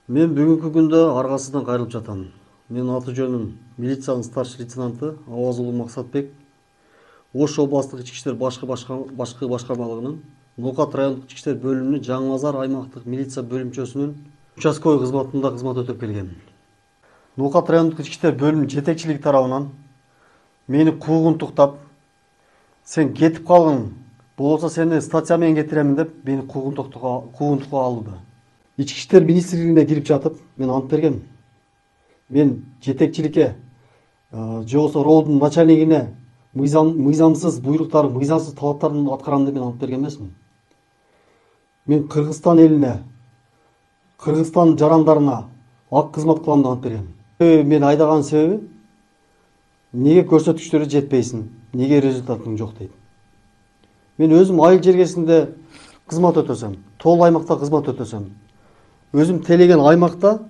Мен бүгүнкү күндө аргасыздан кайрылып жатам. Менин аты жөнүм милициянын старший лейтенанты Аваз уулу Максатбек. Ош областык ички иштер башкы башкармалыгынын Ноокат райондук ички иштер бөлүмүнүн Жаңы Базар аймактык милиция бөлүмчөсүнүн участковый кызматында кызмат өтөп келгем. Ноокат райондук ички иштер бөлүмүнүн жетекчилиги тарабынан мени куугунтуктап, сен кетип калгын, болбосо сени статья менен кетиремин деп мени куугунтукка алды. Ички иштер министрлигине кирип жатып, мен ант бергем. Мен жетекчиликке, же болбосо роодун начальнигине мыйзамсыз буйруктарды, мыйзамсыз талаптарын аткарам деп мен ант берген эмесмин. Мен Кыргызстан элине, Кыргызстан жарандарына ак кызмат кылам деп ант бергем. Мен айдаган себеби неге көрсөткүчтөрү жетпейсиң, неге результатың жок дейт. Мен өзүм айыл жергесинде кызмат өтөсөм, тоол аймакта кызмат өтөсөм, өзүм телеген аймакта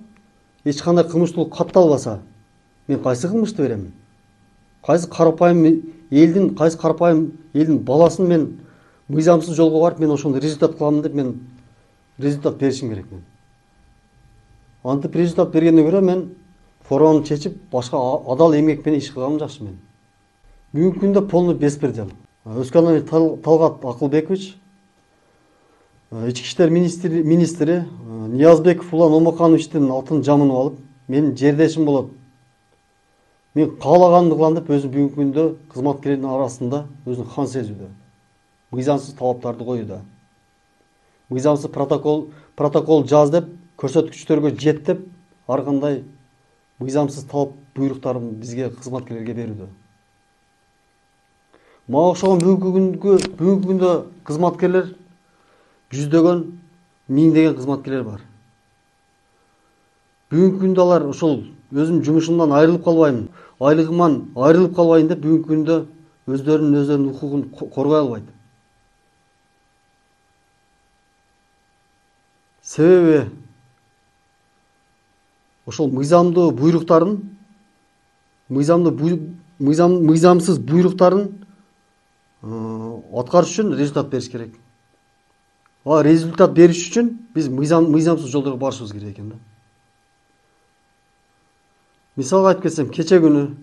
эч кандай кылмыштуулук катталбаса, мен кайсы кылмышты берем? Кайсы карапайым элдин баласын мен мыйзамсыз жолго барып, мен ошондой результат кылам деп мен результат беришим керек мен. Антип результат бергенден көрө мен форманы чечип, башка адал эмгек менен иш кылганым жакшы мен. Бүгүнкү күндө полный беспредел. Өскөнбаев Талгат Акылбекович, ички иштер министри Ниязбеков Улан Омакановичтин атын жамынып алып, менин жердешим болот. Мен каалаганымды кылам деп өзү бүгүнкү күндө кызматкерлердин арасында өзүн хан сезүүдө. Мыйзамсыз талаптарды коюуда. Мыйзамсыз протокол жаз деп, көрсөткүчтөргө жет деп, ар кандай мыйзамсыз талап буйруктарын бизге кызматкерлерге берүүдө. Мага окшогон бүгүнкү күндө кызматкерлер жүздөгөн, миңдеген кызматкерлер бар. Бүгүнкү күндө алар ошол өзүм жумушумдан айрылып калбайм, айлыгыман айрылып калбайын деп бүгүнкү күндө өздөрүнүн укугун коргой албайт. Себеби ошол мыйзамсыз буйруктарын аткарыш үчүн результат бериш керек. Результат бериш үчүн биз мыйзамсыз жолдорго барышыбыз керек экен да. Мисалга айтып кетсем, кече күнү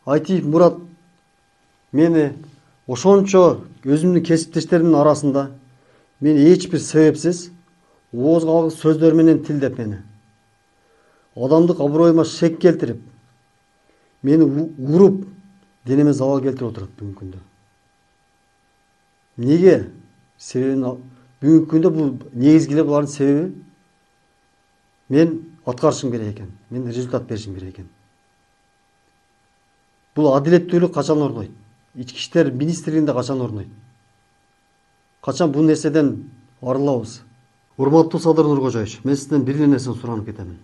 Айтиев Мурат мени ошончо өзүмдүн кесиптештеримдин арасында мени эч бир себепсиз оозго алгыс сөздөр менен тилдеп мени, адамдык аброюма шек келтирип, мени уруп, денеме забал келтирип отурат бүгүнкү күндө. Неге? Себебин бүгүнкү күндө бул негизги эле булардын себеби мен аткарышым керек экен, мен результат беришим керек экен. Бул адилеттүүлүк качан орнойт? Ички иштер министрлигинде качан орнойт? Качан бул нерседен арылабыз? Урматтуу Садыр Нуркожоевич, мен сизден бир эле нерсени суранып кетемин.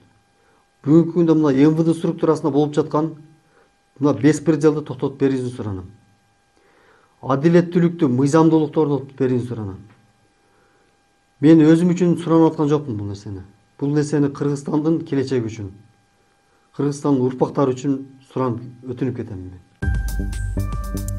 Бүгүнкү күндө мына МВД структурасында болуп жаткан мына беспределди токтотуп берүүңүздү суранам. Адилеттүүлүктү, мыйзамдуулукту орнотуп берүүңүздү суранам. Мен өзүм үчүн суранып аткан жокмун бул нерсени. Бул нерсени Кыргызстандын келечеги үчүн, Кыргызстандын урпактары үчүн суранып өтүнүп кетем мен.